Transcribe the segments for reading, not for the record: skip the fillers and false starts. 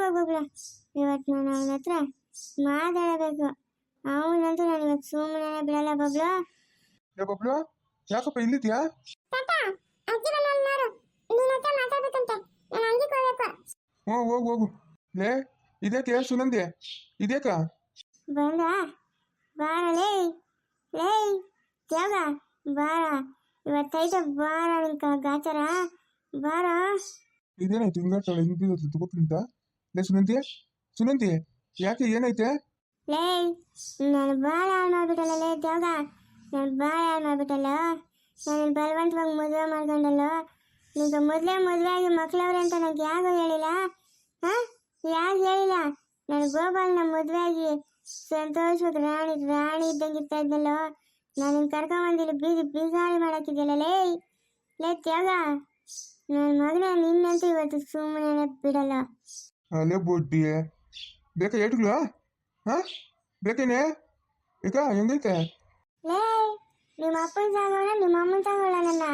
ಹೋಗ್ಬೇಕು. ಇವತ್ತು ನಾನು ಅವನ ಹತ್ರ ಮಾತಾಡಬೇಕು. ಅವನಂತೂ ನಾನು ಇವತ್ತು ಸುಮ್ಮನೆ ಬಿಡಲ್ಲ ಬಬ್ಲು. ಬಬ್ಲು ಯಾಕಪ್ಪ ಇಲ್ಲಿದ್ಯಾ? ಹೋಗು ಹೋಗು. ಲೇ ಇದ್ಯಾಕೆ ಸುನಂದಿ? ಇದ್ಯಾಕ ಬಂದ ಬಾರ ಲೇ ಲೇ ಜಾಗ ಬಾರ. ಇವತ್ತೈತೆ ಬಾರ ನಿಂಕ ಗಾಚಾರ ಬಾರ. ಇದೇನಾಯ್ತು ಹಿಂಗಾಡ್ತಾಳೆ ಹಿಂಗೆ ತಗೋಪ್ರಿಂತ? ಲೇ ಸುನಂದಿ ಸುನಂದಿ ಯಾಕೆ ಏನಾಯ್ತೆ? ಲೇ ನಾನು ಬಾಳ ಹಾಳು ಮಾಡ್ಬಿಟ್ಟಲ್ಲ ಲೇ ಜಾಗ. ನಾನು ಬಾಳ ಹಾಳು ಮಾಡ್ಬಿಟ್ಟಲ್ಲ. ನಾನು ಬಲವಂತವಾಗಿ ಮದುವೆ ಮಾಡ್ಕೊಂಡಲ್ಲ. ನಿಂಗೆ ಮದುವೆ ಆಗಿ ಮಕ್ಳವ್ರೆ ಅಂತ ನಂಗೆ ಯಾಕೋ ಹೇಳಿಲ್ಲ? ಹಾಂ ಯಾಕೆ ಹೇಳಿಲ್ಲ? ನಾನು ಗೋಪಾಲನ ಮದುವೆ ಆಗಿ ಸಂತೋಷವಾಗಿ ರಾಣಿ ಇದ್ದಂಗೆ ಇರ್ತಾ ಇದ್ನಲ್ಲೋ. ನಾನು ಕರ್ಕೊಂಬಂದಿಲ್ಲ ಬೀಗಾಳಿ ಮಾಡಾಕಿದ್ಯಲ್ಲ ಲೇ ಲೇ ತ್ಯಾಗ. ನನ್ನ ಮಗನ ನಿನ್ನಂತೂ ಇವತ್ತು ಸುಮ್ಮನೆ ಬಿಡಲ್ಲ. ಅಲ್ಲೇ ಬೊಡ್ಡಿ ಬೇಕಾ ಏಟ್ಗಳು? ಹಾಂ ಬೇಕೇನೆ ಈಗ ಹೆಂಗೈತೆ? ಲೇ ನಿಮ್ಮ ಅಪ್ಪನ ಸಾಗೋಣ ನಿಮ್ಮ ಅಮ್ಮನ ಸಾಗೋಣ ನನ್ನ?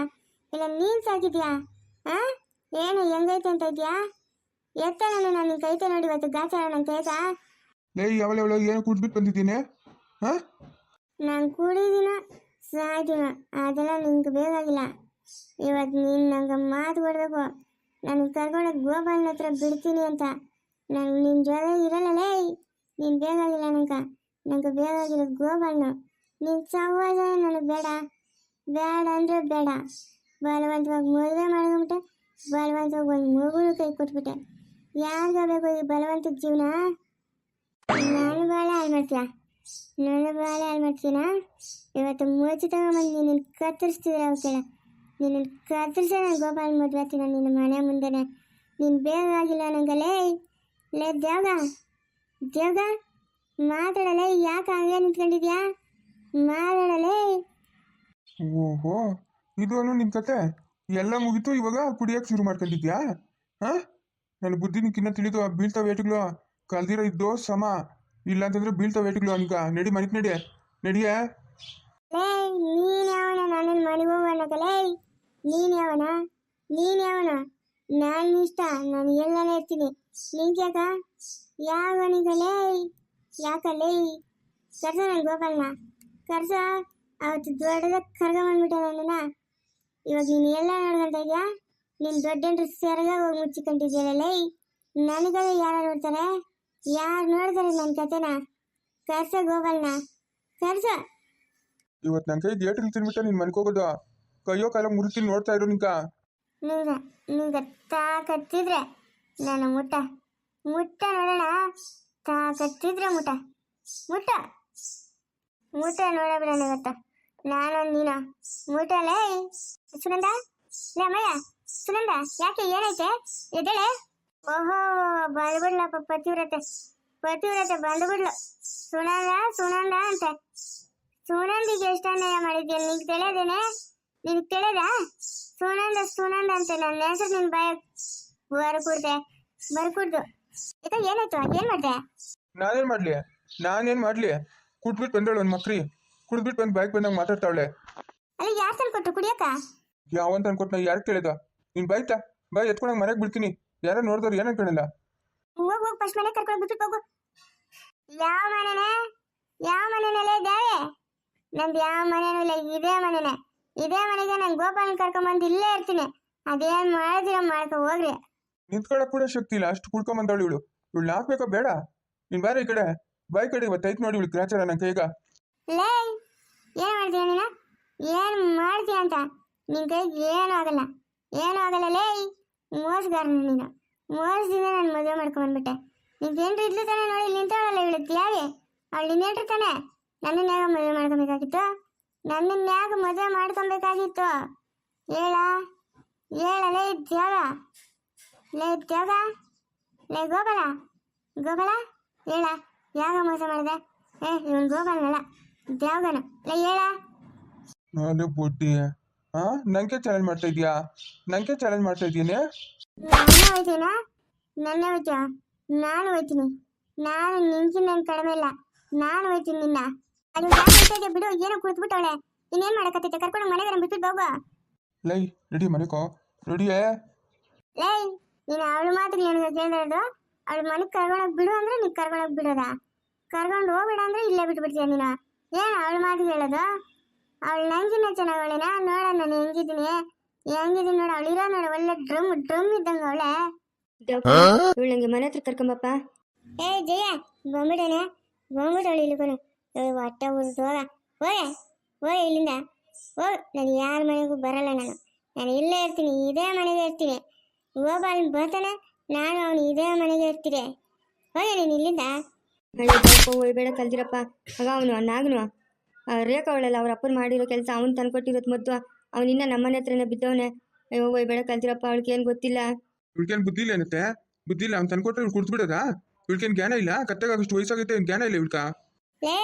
ಇಲ್ಲ ನೀನು ಸಾಕಿದ್ಯಾ? ಹಾಂ ಏನು ಹೆಂಗೈತೆ ಅಂತ ಇದೆಯಾ? ಎತ್ತ ನಾನು ನಿನ್ನ ಕೈತೆ ನೋಡಿ ಇವತ್ತು ಗಾಚಾರ ನಂಗೆ ಕೇಳ್ತಾ? ಲೇ ಯಾವಳ ಏನು ಕುಡ್ಬಿಟ್ಟು ಬಂದಿದ್ದೀನಿ? ಹಾಂ ನಾನು ಕುಡಿದಿನ ಸಾಯ್ತೀನ ಅದೆಲ್ಲ ನಿಂಗೆ ಬೇಕಾಗಿಲ್ಲ. ಇವತ್ತು ನೀನು ನಂಗೆ ಮಾತು ಕೊಡಬೇಕು. ನಾನು ಕರ್ಕೊಂಡೋಗಿ ಗೋಪಾಲನ ಹತ್ರ ಬಿಡ್ತೀನಿ ಅಂತ. ನಾನು ನಿನ್ನ ಜೊತೆ ಇರಲ್ಲ ಲೇ. ನೀನು ಬೇಕಾಗಿಲ್ಲ ನಂಗೆ ಬೇಕಾಗಿಲ್ಲ ಗೋಪಾಲನ. ನಿನ್ನ ಸಹವಾಸ ನನಗೆ ಬೇಡ ಅಂದರೆ ಬೇಡ. ಬಲವಂತವಾಗಿ ಮದುವೆ ಮಾಡ್ಕೊಂಬಿಟ್ಟೆ. ಬಲವಂತವಾಗಿ ಒಂದು ಮಗುಳು ಕೈ ಕೊಟ್ಬಿಟ್ಟೆ. ಯಾರಿಗೆ ಬೇಕು ಈ ಬಲವಂತದ ಜೀವನ? ನಾನು ಭಾಳ ಹಾಳು ಮಾಡ್ತೀನ. ಇವತ್ತು ಮೂಚಿ ತಗೊಂಬಂದು ನಿನ್ನ ಕತ್ತರಿಸ್ತಿದ್ರೆ ಅವಕ್ಕೆಲ್ಲ ನಿನ್ನ ಕತ್ತರಿಸ ನಾನು ಗೋಪಾಲ ಮದುವೆ ಆಗ್ತೀನಿ ನಿನ್ನ ಮನೆ ಮುಂದೆನೆ. ನೀನು ಬೇಕಾಗಿಲ್ಲ ನಂಗೆ ಲೇ ಲೇ ದೇವ್ಗ ಮಾತಾಡಲೇ. ಯಾಕೆ ಹಂಗೆ ನಿಂತ್ಕೊಂಡಿದ್ಯಾ? ಮಾತಾಡಲೇ. ಓಹೋ ಇದು ನಿನ್ನ ಕತೆ ಎಲ್ಲ ಮುಗೀತು. ಇವಾಗ ಕುಡಿಯೋಕೆ ಶುರು ಮಾಡ್ಕೊಂಡಿದ್ಯಾ? ಹಾಂ ನನ್ನ ಬುದ್ಧಿ ನಿಕ್ಕಿನ್ನ ತಿಳಿದು ಬೀಳ್ತಾವೆ ಏಟುಗಳು. ಕಲ್ದಿರೋ ಇದ್ದೋ ಸಮ ಇಲ್ಲ ಅಂತಂದ್ರೆ ಬೀಳ್ತಾವೆ ಏಟುಗಳು. ಈಗ ನಡಿ ಮನೆಗೆ ನಡಿಯೇ. ಲೇ ನೀನು ಯಾವನ ನನ್ನನ್ನು ಮನೆಗೆ ಹೋಗೋಣಕಲೇ? ನೀನು ಯಾವನ? ನಾನು ಇಷ್ಟ ನಾನು ಎಲ್ಲನೇ ಇರ್ತೀನಿ. ನಿಂಗ್ಯಾಕ ಯಾವನಿಗಲೇ? ಯಾಕಲೇ ಕರ್ಸ ನನ್ನ ಗೋಪಾಲನ ಕರ್ಸ. ಅವತ್ತು ದೊಡ್ಡದಾಗ ಕರ್ಕೊಂಬಂದ್ಬಿಟ್ಟೆ ನನ್ನನ್ನ. ಇವಾಗ ನೀನು ಎಲ್ಲ ನೋಡ್ಕೊಂತ ಇದೆಯಾ? ನೀನು ದೊಡ್ಡ ಸೆರಗ ಹೋಗಿ ಮುಚ್ಚಿಕೊಂಡಿದ್ದೀಯಲ್ಲೇ. ನನಗದೇ ಯಾರು ನೋಡ್ತಾರೆ? ಯಾರು ನೋಡ್ತಾರೆ ನನ್ನ ಕತೆನ? ಕರ್ಸ ಗೋಪಾಲನ ಕರ್ಸ. ಇವತ್ತು ನನ್ನ ಕೈ ಗೇಟ್ ತಿನ್ಬಿಟ್ಟು ನೀನು ಮನೆಗೆ ಹೋಗೋದು. ಕೈಯೋ ಕಾಲ ಮುರಿತೀನಿ ನೋಡ್ತಾ ಇರೋ ನಿಂಗೆ ತಾಕತ್ತಿದ್ರೆ ನಾನು ಮುಟ್ಟ ನೋಡೋಣ. ತಾಕತ್ತಿದ್ರೆ ಮುಟ್ಟ ನೋಡಬಿಡೋಣ ಇವತ್ತು ನಾನು ನೀನು ಮುಟ್ಟಲೇ. ಸುನಂದ ಲೇ ಅಮ್ಮಯ್ಯ ಸುನಂದ ಯಾಕೆ ಏನಾಯ್ತೆ? ಎದ್ದೇಳೆ. ಓಹೋ ಬಂದ್ಬಿಡ್ಲಪ್ಪ ಪತಿವ್ರತೆ ಬಂದ್ಬಿಡ್ಲು. ಸುನಂದ ಅಂತೆ. ಸುನಂದಿಗೆ ಎಷ್ಟು ಅನ್ಯಾಯ ಮಾಡಿದ್ಯಾ? ನಿಂಗೆ ತಿಳಿಯೋದೇನೆ? ನಿನಗೆ ತಿಳಿದ? ಸುನಂದ ಅಂತೆ ನನ್ನ ಹೆಸರು ನಿನ್ನ ಬಾಯ ಬರ್ಕೂಡ್ದು. ಈಗ ಏನಾಯ್ತು? ಏನು ಮಾಡಿದೆ? ನಾನೇನು ಮಾಡಲಿ? ಕುಡ್ಬಿಟ್ಟು ಬಂದವಳು ಒಂದು ಮಕ್ರಿ. ಕುಡ್ಬಿಟ್ಟು ಬಂದು ಬೈಕ್ ಬಂದಾಗ ಮಾತಾಡ್ತಾವಳೆ. ಅಲ್ಲಿ ಯಾರು ತಂದ್ಕೊಟ್ರು ಕುಡಿಯಕ್ಕ? ಯಾವಂತ ಅನ್ಕೊಟ್ಟು ನಾ ಯಾರು ಕೇಳಿದ? ನೀನು ಬಾಯ್ ಎತ್ಕೊಂಡಾಗ ಮನೆಗೆ ಬಿಡ್ತೀನಿ. ಯಾರೋ ನೋಡಿದವ್ರು ಏನು ಅನ್ಕೊಳ್ಳಲ್ಲ. ಹೋಗು ಫಸ್ಟ್ ಮನೆ ಕರ್ಕೊಂಡು ಬಿಟ್ಟು ಹೋಗು. ಯಾವ ಮನೆನಲ್ಲೇ ಇದ್ದಾವೆ? ನಂದು ಯಾವ ಮನೇನೂ ಇಲ್ಲ. ಇದೇ ಮನೆಗೆ ನಾನು ಗೋಪಾಲನ ಕರ್ಕೊಂಬಂದು ಇಲ್ಲೇ ಇರ್ತೀನಿ. ಅದೇನು ಮಾಡಿದಿರೋ ಮಾಡ್ಕೊ ಹೋಗ್ರಿ. ನಿಂತ್ಕೊಳ್ಳೋಕೆ ಕೂಡ ಶಕ್ತಿ ಇಲ್ಲ, ಅಷ್ಟು ಕುಡ್ಕೊಂಬಂದವಳು ಇವಳು ಹಾಕ್ಬೇಕಾ ಬೇಡ? ನೀನು ಬಾರ ಈ ಕಡೆ ಬಾಯ್ ಕಡೆ. ಇವತ್ತೈತೆ ನೋಡಿ ಇವಳು ಗ್ರಾಚಾರ ನನ್ನ ಕೈಗ. ಲೇ ಏನು ಮಾಡ್ತೀಯ ನೀನು? ಏನು ಮಾಡ್ತೀಯ ಅಂತ ನಿನ್ನ ಕೈಗೆ ಏನೂ ಆಗಲ್ಲ ಲೇ. ಮೋಸಗಾರನ ನೀನು. ಮೋಸದಿಂದ ನಾನು ಮದುವೆ ಮಾಡ್ಕೊಂಡ್ಬಂದ್ಬಿಟ್ಟೆ. ನಿಂಗೇನ್ರು ಇದ್ಲು ತಾನೆ ನೋಡಿ ನಿಂತವಳಲ್ಲ ಇವಳು ತ್ಯಾವಿ. ಅವಳು ನಿನ್ನೇಟ್ರು ತಾನೆ. ನನ್ನನ್ನು ಯಾಕೆ ಮದುವೆ ಮಾಡ್ಕೊಬೇಕಾಗಿತ್ತು? ಹೇಳಲೇ ತ್ಯಾಗ ಲೇ ಗೋಪಾಲ ಹೇಳ. ಯಾಗ ಮೋಸ ಮಾಡಿದೆ? ಇವನು ಗೋಪಾಲನಲ್ಲ ತ್ಯಾಗನು. ಲೇ ಹೇಳ. ನಾನು ಬುಡ್ಡಿ ನಂಗೆ ಚಾಲೆಂಜ್ ಮಾಡ್ತಾ ಇದೀಯಾ? ನನ್ನೇ ಹೋಯ್ತೀಯ? ನಾನು ಹೋಯ್ತೀನಿ. ನಾನು ನಿಂಕಿನ ಕಡಿಮೆ ಇಲ್ಲ. ನಾನು ಹೋಯ್ತೀನಿ ನಿನ್ನ. ಅದು ಯಾಕೆ ಬಿಡು. ಏನೋ ಕುಳಿತುಬಿಟ್ಟವಳೆ. ಇನ್ನೇನು ಮಾಡಕತ್ತೈತೆ? ಕರ್ಕೊಂಡು ಮನೆಗೆ ಬಿಟ್ಬಿಟ್ಟು ಹೋಗು. ಲೈ ರೆಡಿ ಮನೆಕೋ ರೆಡಿಯೇ. ಲೈ ನೀನು ಅವಳು ಮಾತ್ರ ನನಗೆ ಕೇಳಿರೋದು. ಅವಳ ಮನೆಗೆ ಕರ್ಕೊಂಡೋಗಿ ಬಿಡು ಅಂದ್ರೆ ನೀನು ಕರ್ಕೊಂಡೋಗಿ ಬಿಡೋದ? ಕರ್ಕೊಂಡು ಹೋಗ್ಬೇಡ ಅಂದ್ರೆ ಇಲ್ಲೇ ಬಿಟ್ಬಿಡ್ತೀಯ ನೀನು? ಏನು ಅವಳ ಮಾತು ಹೇಳೋದು? ಅವಳು ನಂಗಿನ ಚೆನ್ನಾಗವಳೆನ? ನೋಡ ನಾನು ಹೆಂಗಿದ್ದೀನಿ ನೋಡ, ಅವಳಿರೋ ನೋಡ, ಒಳ್ಳೆ ಡ್ರಮ್ ಇದ್ದಂಗೆ ಅವಳೆ. ಇವಳು ನಂಗೆ ಮನೆ ಹತ್ರ ಕರ್ಕೊಂಬಪ್ಪ. ಏ ಜಯ, ಬಂದ್ಬಿಡೇನೆ, ಬಂದ್ಬಿಟ್ಟವಳು ಇಲ್ಲಿಗೋನು. ಹೊಟ್ಟೆ ಉರಿದು ಹೋಗ ಇಲ್ಲಿಂದ ಹೋಗ್. ನಾನು ಯಾರ ಮನೆಗೂ ಬರಲ್ಲ, ನಾನು ಇಲ್ಲೇ ಇರ್ತೀನಿ, ಇದೇ ಮನೆಗೆ ಇರ್ತೀನಿ. ಗೋಪಾಲ್ ಬರ್ತಾನೆ, ನಾನು ಅವನು ಇದೇ ಮನೆಗೆ ಇರ್ತೀನಿ. ಹೋಗಿ ನೀನು ಇಲ್ಲಿಂದ. ಬೇಡ ಕಲ್ದಿರಪ್ಪ. ಆಗ ಅವನು ನಾಗನು ರೇಖಾ ಅವಳಲ್ಲ, ಅವ್ರ ಅಪ್ಪನ ಮಾಡಿರೋ ಕೆಲಸ ಅವ್ನು ತಂದ್ಕೊಟ್ಟಿರೋದು ಮೊದ್ಲು. ಅವನಿನ್ನ ನಮ್ಮನೆ ಹತ್ರನೇ ಬಿದ್ದವನೆ. ಅಯ್ಯೋ ಬೇಡ ಕಲ್ದಿರಪ್ಪ, ಅವಳಿಗೆ ಏನು ಗೊತ್ತಿಲ್ಲ. ಇವಳಿಗೇನು ಬುದ್ಧಿ ಇಲ್ಲ ಏನತ್ತೆ? ಬುದ್ಧಿ ಇಲ್ಲ, ಅವ್ನು ತಂದ್ಕೊಟ್ರೆ ಇವ್ಳು ಕುಡ್ದು ಬಿಡೋದಾ? ಇವಳಿಗೇನು ಜ್ಞಾನ ಇಲ್ಲ? ಕತ್ತಾಗಷ್ಟು ವಯಸ್ಸಾಗೈತೆ, ಏನು ಜ್ಞಾನ ಇಲ್ಲ ಇವಳ್ಕ? ಲೇ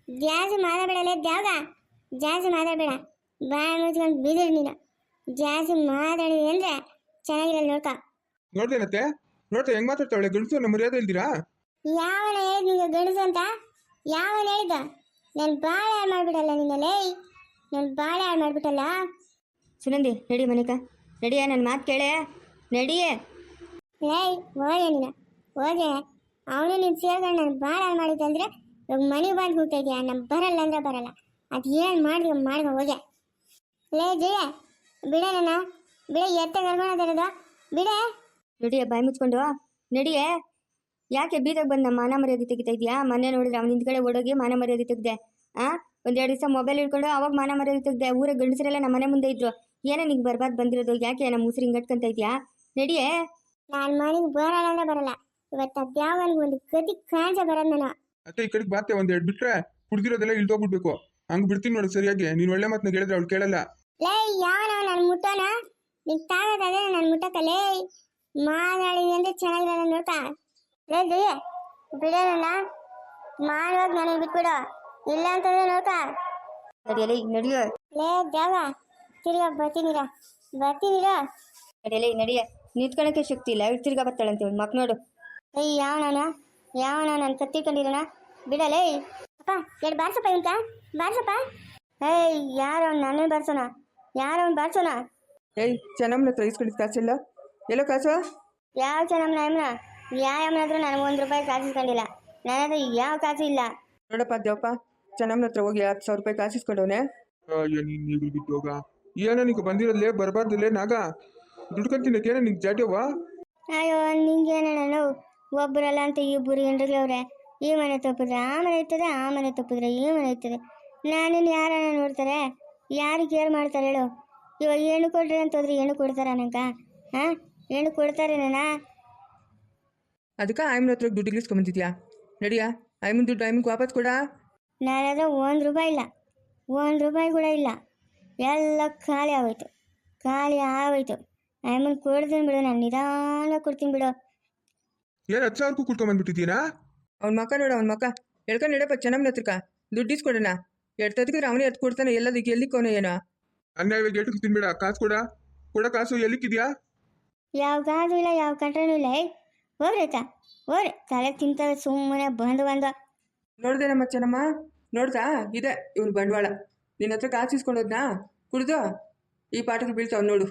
ಜಾಸ್ತಿ ಮಾತಾಡಬೇಡ, ಜಾಸ್ತಿ ಮಾತಾಡಬೇಡ, ಬಾಯಿ ಮುಚ್ಕೊಂಡು ಬಿದಿರು ನೀನು. ಜಾಸ್ತಿ ಮಾತಾಡಿದೆ ಅಂದ್ರೆ ಚೆನ್ನಾಗಿರಲ್ಲ, ನೋಡ್ದೇನತ್ತೆ? ನೋಡ್ತಾ ಹೆಂಗ್ ಮಾತಾಡ್ತಾವಳೆ? ಗಂಡಸು ನಮ್ಮ ಮರ್ಯಾದೆ ಇಲ್ದಿರಾ? ಯಾವನ ಹೇಳಿದ್ ನಿಂಗೆ ಗಂಡಸು ಅಂತ? ಯಾವನ ಹೇಳಿದ? ನಾನು ಬಾಳೆ ಹಾಳು ಮಾಡ್ಬಿಟ್ಟಲ್ಲ ನಿನ್ನ. ಲೇ ನಾನು ಬಾಳೆ ಹಾಳು ಮಾಡ್ಬಿಟ್ಟಲ್ಲ. ಸುನಂದಿ ನಡಿ ಮನೆಕ, ನಡಿಯ, ನನ್ನ ಮಾತು ಕೇಳೆ, ನಡಿಯೇ. ಲೇ ಹೋಗೆ ನೀನು, ಹೋಗೆ. ಅವನು ನೀನು ಸೇರ್ಕೊಂಡು ನಾನು ಬಾಳೆ ಹಾಳು ಮಾಡಿದ್ದಂದ್ರೆ ಇವಾಗ ಮನೆಗೆ ಬಂದು ಹೋಗ್ತಾ ಇದೆಯಾ? ನಾನು ಬರಲ್ಲ ಅಂದ್ರೆ ಬರಲ್ಲ, ಅದು ಏನು ಮಾಡ್ಕೊ ಹೋಗೆ. ಲೇ ಜಯ, ಬಿಡ ನನ್ನ, ಬಿಡ, ಎತ್ತ ಕರ್ಕೊಂಡೋದಿರೋದು, ಬಿಡೆ. ನಡಿಯೇ, ಬಾಯಿ ಮುಚ್ಕೊಂಡು ನಡಿಯೇ. ಯಾಕೆ ಬೀದಾಗ ಬಂದು ನಮ್ಮ ಮಾನ ಮರ್ಯಾದೆ ತೆಗಿತಾ ಇದೆಯಾ? ಮೊನ್ನೆ ನೋಡಿದ್ರೆ ಅವ್ನು ಹಿಂದ್ಗಡೆ ಓಡೋಗಿ ಮಾನ ಮರ್ಯಾದೆ ತೆಗ್ದೆ. ಒಂದೆರಡು ದಿವಸ ಮೊಬೈಲ್ ಹಿಡ್ಕೊಂಡು ಅವಾಗ ಮಾನ ಮರ್ಯಾದೆ ತೆಗ್ದೆ. ಊರ ಗಂಡಸರೆಲ್ಲ ನಮ್ಮ ಮನೆ ಮುಂದೆ ಇದ್ರು. ಏನೋ ನಿಂಗೆ ಬರ್ಬಾರ್ದು ಬಂದಿರೋದು? ಯಾಕೆ ನಮ್ಮ ಉಸಿರು ಹಿಂಗಟ್ಕೊಂತ ಇದೆಯಾ? ನಡಿಯೇ. ನಾನು ಮನೆಗೆ ಬರಲ್ಲ ಅಂದ್ರೆ ಬರಲ್ಲ. ಇವತ್ತು ಅದ್ಯಾವನಿಗೆ ಒಂದು ಗತಿ ಕಾಂಚ ಬರೋದು ನಾನು. ಅತ್ತೆ ಈ ಕಡೆಗೆ ಬಾತೆ, ಒಂದೆರಡು ಬಿಟ್ರೆ ಕುಡ್ದಿರೋದೆಲ್ಲ ಇಳ್ದೋಗ್ಬಿಡ್ಬೇಕು. ಹಂಗೆ ಬಿಡ್ತೀನಿ ನೋಡು ಸರಿಯಾಗಿ. ನೀನು ಒಳ್ಳೆ ಮಾತನ್ನ ಹೇಳಿದ್ರೆ ಅವಳು ಕೇಳಲ್ಲ. ಲೇ ಯಾವನ ನಾನು ಮುಟ್ಟೋಣ? ನಿಂಗೆ ತಾಗೋದಾದ್ರೆ ನಾನು ಮುಟ್ಟಕ್ಕಲೇ. ಮಾತಾಡಿದೆ ಅಂದ್ರೆ ಚೆನ್ನಾಗಿರಲ್ಲ, ನೋಡ್ತಾ. ಲೇ ಜಯ, ಬಿಡೋಣ, ಮಾಡುವಾಗ ನನಗೆ ಬಿಟ್ಬಿಡು, ಇಲ್ಲ ಅಂತಂದ್ರೆ ನೋಡ್ತಾ. ನಡಿಯಲೇ, ನಡಿಯೋ. ಲೇ ಜಾಗ, ತಿರ್ಗಾ ಬರ್ತೀನಿರ. ನಡಿಯಲೇ, ನಡಿಯೇ. ನಿಂತ್ಕೊಳಕ್ಕೆ ಶಕ್ತಿ ಇಲ್ಲ, ತಿರ್ಗಾ ಬರ್ತಾಳಂತೀವಿ ಮಕ್ ನೋಡು. ಏಯ್ ಯಾವನ ನಾನು ಕತ್ತಿಕೊಂಡಿರೋಣ? ಬಿಡಲೇ. ಅಪ್ಪ ಎರಡು ಬಾರ್ಸಪ್ಪ ಇಂತ, ಬಾರ್ಸಪ್ಪ. ಏಯ್ ಯಾರು ಅವ್ನು? ನನ್ನೇ ಬಾರ್ಸೋಣ? ಏಯ್ ಚೆನ್ನಮ್ಮನ ಹತ್ರ ಇಸ್ಕೊಂಡಿದ್ದು ಕಾಸಿಲ್ಲ, ಎಲ್ಲೋ ಕಾಸು? ಯಾವ ಚೆನ್ನಮ್ಮನ ಹತ್ರ ನನಗೆ ₹1 ಕಾಸು ಇಸ್ಕೊಂಡಿಲ್ಲ. ನನ್ನ ಹತ್ರ ಯಾವ ಕಾಸು ಇಲ್ಲ. ನೋಡಪ್ಪ ದೇವಪ್ಪ, ಚೆನ್ನಮ್ಮನ ಹತ್ರ ಹೋಗಿ 10,000 ರೂಪಾಯಿ ಕಾಸು ಇಸ್ಕೊಂಡವನೆ. ನೀನು ಈಗಲು ಬಿದ್ದೋಗ ಏನೋ ನಿಂಗೆ ಬಂದಿರಲ್ಲೇ ಬರಬಾರ್ದಲ್ಲೇ ನಾಗ ದುಡ್ಕೊಂತಿನ್ನಕ್ಕೇನೋ ನಿಂಗೆ ಜಾಟ್ಯವ? ಅಯ್ಯೋ ನಿಂಗೇನಣ್ಣ, ನಾವು ಒಬ್ಬರಲ್ಲ ಅಂತ ಇಬ್ಬರು ಹೆಂಡ್ರಗಳವ್ರೆ. ಈ ಮನೆ ತಪ್ಪಿದ್ರೆ ಆ ಮನೆ ಇರ್ತದೆ, ಆ ಮನೆ ತಪ್ಪಿದ್ರೆ ಈ ಮನೆ ಇರ್ತದೆ. ನಾನಿನ್ನು ಯಾರನ್ನ ನೋಡ್ತಾರೆ? ಯಾರು ಕೇರ್ ಮಾಡ್ತಾರೆ ಹೇಳು? ಇವಾಗ ಹೆಣ್ಣು ಕೊಡ್ರಿ ಅಂತಂದ್ರೆ ಹೆಣ್ಣು ಕೊಡ್ತಾರ ನಂಗ? ಹೆಣ್ಣು ಕೊಡ್ತಾರೆ ಅದಕ್ಕೆ ಆಯಮ್ಮನ ಹತ್ರ ದುಡ್ಡು ಇಸ್ಕೊಂಬಂದಿದ್ಯಾ? ನಡಿಯಾ, ಆಯಮ್ಮನ ದುಡ್ಡು ಆಯಮ್ಮಗೆ ವಾಪಸ್ ಕೊಡ. ನನ್ನ ಹತ್ರ ₹1 ಇಲ್ಲ, ₹1 ಕೂಡ ಇಲ್ಲ. ಎಲ್ಲ ಖಾಲಿ ಆಗೋಯ್ತು. ಆಯಮ್ಮನ ಕೊಡ್ತೀನಿ ಬಿಡು, ನಾನು ನಿಧಾನ ಕೊಡ್ತೀನಿ ಬಿಡು. ಏನು 10,000 ಕುಡ್ಕೊಂಬಂದ್ಬಿಟ್ಟಿದ್ದೀನಾ? ಅವ್ನ ಮಕ್ಕ ನೋಡ, ಅವ್ನ ಮಕ್ಕ ಹೇಳ್ಕೊಂಡು ನಡಪ್ಪ ಚೆನ್ನಮ್ಮನ ಹತ್ರಕ್ಕ ದುಡ್ಡು ಇಸ್ಕೊಡೋಣ. ಎರಡು ತದಗಿದ್ರೆ ಅವನೇ ಎತ್ತು ಕೊಡ್ತಾನೆ, ಎಲ್ಲದಕ್ಕೆ ಎಲ್ಲಿಕ್ಕೋನ ಏನೋ. ಅನ್ಯಾಯವಾಗಿ ಏಟಕ್ಕೆ ತಿನ್ಬೇಡ. ಕಾಸು ಕೊಡ ಕಾಸು ಎಲ್ಲಿಕ್ಕಿದ್ಯಾ? ಯಾವ ಕಾಸು ಇಲ್ಲ, ಯಾವ ಕಂಟ್ರನೂ ಇಲ್ಲ. ಹೋಗ್ರೈತಾ, ಹೋಗ್ರಿ, ತಲೆ ತಿಂತವೆ ಸುಮ್ಮನೆ ಬಂದು. ನೋಡ್ದೆ ನಮ್ಮ ಚೆನ್ನಮ್ಮ, ನೋಡ್ದಾ? ಇದೆ ಇವ್ನು ಬಂಡವಾಳ. ನಿನ್ನ ಹತ್ರ ಕಾಸು ಇಸ್ಕೊಂಡೋದ್ನಾ ಕುಡ್ದು ಈ ಪಾಠಕ್ಕೆ ಬೀಳ್ತಾವ್ ನೋಡು.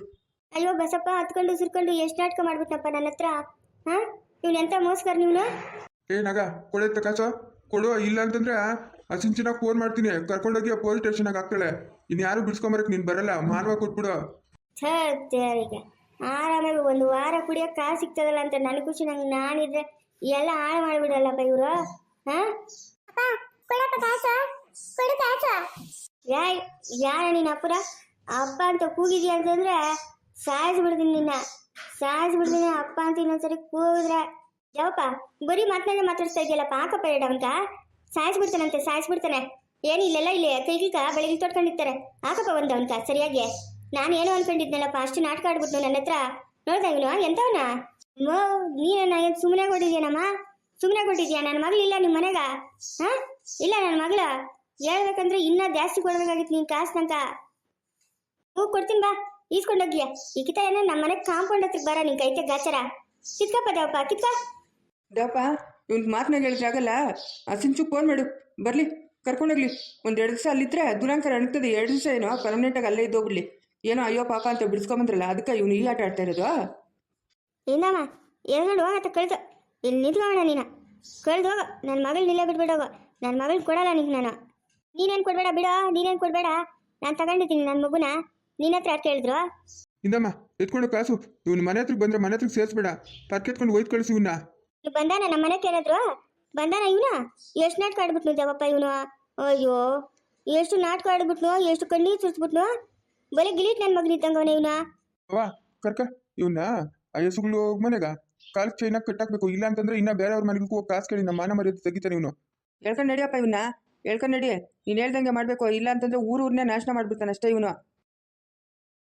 ಅಯ್ಯೋ ಬಸಪ್ಪ, ಹತ್ಕೊಂಡು ಸುರ್ಕೊಂಡು ಎಷ್ಟು ನಾಟಕ ಮಾಡ್ಬಿಟ್ಟಪ್ಪ ನನ್ನ ಹತ್ರ. ಇವ್ನು ಎಂತ ಮೋಸ್ಕರ ನೀನು? ಏನಾಗ ಕೊಡುತ್ತೆ ಕಾಸು ಕೊಡು. ಇಲ್ಲ ಅಂತಂದ್ರೆ ಅಸಿಂಚಿನಾಗ ಫೋನ್ ಮಾಡ್ತೀನಿ, ಕರ್ಕೊಂಡೋಗಿ ಪೊಲೀಸ್ ಸ್ಟೇಷನಾಗ ಹಾಕ್ತಾಳೆ. ಇನ್ನು ಯಾರು ಬಿಡ್ಸ್ಕೊಂಬರಕ್ಕೆ ನೀನು ಬರಲ್ಲ, ಮಾನವ ಕೊಟ್ಬಿಡು. ಸರಿಗೆ ಆರಾಮಾಗಿ 1 ವಾರ ಕುಡಿಯೋಕೆ ಕಾಸು ಸಿಗ್ತದಲ್ಲ ಅಂತ ನನ್ನ ಖುಷಿ. ನಾನಿದ್ರೆ ಎಲ್ಲ ಹಾಳು ಮಾಡಿಬಿಡಲ್ಲಪ್ಪ ಇವರು. ಯಾರ ನೀನು ಅಪ್ಪರ ಅಪ್ಪ ಅಂತ ಕೂಗಿದ್ಯಾ ಅಂತಂದ್ರೆ ಸಾಯಿಸ್ಬಿಡ್ತೀನಿ ನಿನ್ನ, ಅಪ್ಪ ಅಂತ ಇನ್ನೊಂದ್ಸರಿ ಕೂಗಿದ್ರೆ. ಯಾವಪ್ಪ ಬರೀ ಮಾತಾಡಿಸ್ತಾ ಇದೆಯಲ್ಲಪ್ಪ, ಹಾಕಪ್ಪ ಎರಡು ಅವನ್ಕ. ಸಾಯಿಸ್ಬಿಡ್ತಾನೆ. ಏನು ಇಲ್ಲೆಲ್ಲ ಇಲ್ಲಿ ಕೈಗಿಲ್ಕ ಬೆಳಗ್ಗೆ ತೊಟ್ಕೊಂಡಿರ್ತಾರೆ. ಹಾಕಪ್ಪ ಒಂದು ಅವನ್ಕ ಸರಿಯಾಗಿ. ನಾನು ಏನೋ ಅನ್ಕೊಂಡಿದ್ನಲ್ಲಪ್ಪ, ಅಷ್ಟು ನಾಟಕ ಆಡ್ಬಿಟ್ಟು ನನ್ನ ಹತ್ರ. ನೋಡ್ದ ಇವನು ಎಂತವನ? ನೀನನ್ನ ಏನು ಸುಮ್ಮನೆ ಕೊಟ್ಟಿದ್ಯಾ? ನನ್ನ ಮಗಳಿಲ್ಲ ನಿಮ್ಮ ಮನೆಗ? ಇಲ್ಲ ನನ್ನ ಮಗಳ ಹೇಳ್ಬೇಕಂದ್ರೆ ಇನ್ನೂ ಜಾಸ್ತಿ ಕೊಡ್ಬೇಕಾಗಿತ್ತು ನೀನು ಕಾಸು ತನಕ. ಕೊಡ್ತೀನಿ ಬಾ, ಈಸ್ಕೊಂಡೋಗ್ಯ. ಈ ಕಿತ ಏನೋ ನಮ್ಮ ಮನೆಗೆ ಕಾಂಪೌಂಡ್ ಹತ್ರಕ್ಕೆ ಬರ, ನಿನ್ ಕೈತೆ ಗಾಚರ. ಕಿತ್ಕಪ್ಪ ದೇವಪ್ಪ, ದೇವಪ್ಪ ಇವ್ನ ಮಾತನಾಗ ಹೇಳಿದ್ರೆ ಆಗಲ್ಲ. ಸಿಂಚು ಫೋನ್ ಮಾಡು, ಬರಲಿ, ಕರ್ಕೊಂಡೋಗ್ಲಿ. 1-2 ದಿವಸ ಅಲ್ಲಿದ್ರೆ ದುರಾಂಕರ ಅಣಗ್ತದೆ. 2 ದಿವಸ ಏನೋ ಪರ್ಮನೆಂಟಾಗಿ ಅಲ್ಲೇ ಇದ್ದೋಗ್ಬಿಡ್ಲಿ. ಏನೋ ಅಯ್ಯೋ ಪಾಪ ಅಂತ ಬಿಡಿಸ್ಕೊಂಬಂದ್ರಲ್ಲ, ಅದಕ್ಕೆ ಇವನು ಈ ಆಟ ಆಡ್ತಾ ಇರೋದು. ಏನಮ್ಮ 2 ಹೋಗತ್ತ ಕಳ್ದು ಇಲ್ಲಿ ನಿಂತ್ಕೊಳ್ಳೋಣ ನೀನು ಕಳ್ದು ಹೋಗು ನನ್ನ ಮಗಳು ನಿಲ್ಲೇ ಬಿಟ್ಬಿಡೋಗು ನನ್ನ ಮಗಳು ಕೊಡಲ್ಲ ನಿಂಗೆ ನಾನು ನೀನೇನು ಕೊಡಬೇಡ ಬಿಡೋ ನೀನೇನು ಕೊಡಬೇಡ ನಾನು ತಗೊಂಡಿದ್ದೀನಿ ನನ್ನ ಮಗುನ ನಿನ್ನ ಹತ್ರ ಯಾರು ಕೇಳಿದ್ರು ಇಂದಮ್ಮ ಎತ್ಕೊಂಡು ಕಾಸು ಇವನು ಮನೆ ಹತ್ರಕ್ಕೆ ಬಂದರೆ ಮನೆ ಹತ್ರಕ್ಕೆ ಸೇರಿಸ್ಬೇಡ ಪರ್ಕೆ ಎತ್ಕೊಂಡು ಒಯ್ದು ಕಳಿಸಿ ಇವನ್ನ. ಇವ್ ಬಂದಾನ ನಮ್ಮ ಮನೆ ಕೇಳಿದ್ರು ಬಂದಾನ ಇವನ ಎಷ್ಟು ನಾಟಕ ಆಡ್ಬಿಟ್ನು ದೇವಪ್ಪ ಇವನು ಅಯ್ಯೋ ಎಷ್ಟು ನಾಟಕ ಆಡ್ಬಿಟ್ನು ಎಷ್ಟು ಕಣ್ಣೀರು ಸುರಿಸ್ಬಿಟ್ನು ಬರೀ ಗಿಲೀಟ್ ನನ್ನ ಮಗನ ಇದ್ದಂಗವನ ಇವನ ಅವ್ವ ಕರ್ಕ ಇವನ್ನ ಆ ಹೆಸುಗಳು ಮನೆಗ ಕಾಲು ಚೈನಾಗ ಕಟ್ಟಾಕ್ಬೇಕು ಇಲ್ಲ ಅಂತಂದ್ರೆ ಇನ್ನ ಬೇರೆಯವ್ರ ಮನೆಗೂ ಹೋಗಿ ಕಾಸು ಕೇಳಿ ನಮ್ಮ ಮಾನ ಮರ್ಯಾದೆ ತೆಗಿತಾನೆ ಇವನು. ಹೇಳ್ಕೊಂಡು ನಡಿಯಪ್ಪ ಇವನ್ನ ಹೇಳ್ಕೊಂಡು ನಡಿ ನೀನು ಹೇಳ್ದಂಗೆ ಮಾಡಬೇಕು ಇಲ್ಲ ಅಂತಂದ್ರೆ ಊರನ್ನೇ ನಾಶನ ಮಾಡ್ಬಿಡ್ತಾನೆ ಅಷ್ಟೇ ಇವನು.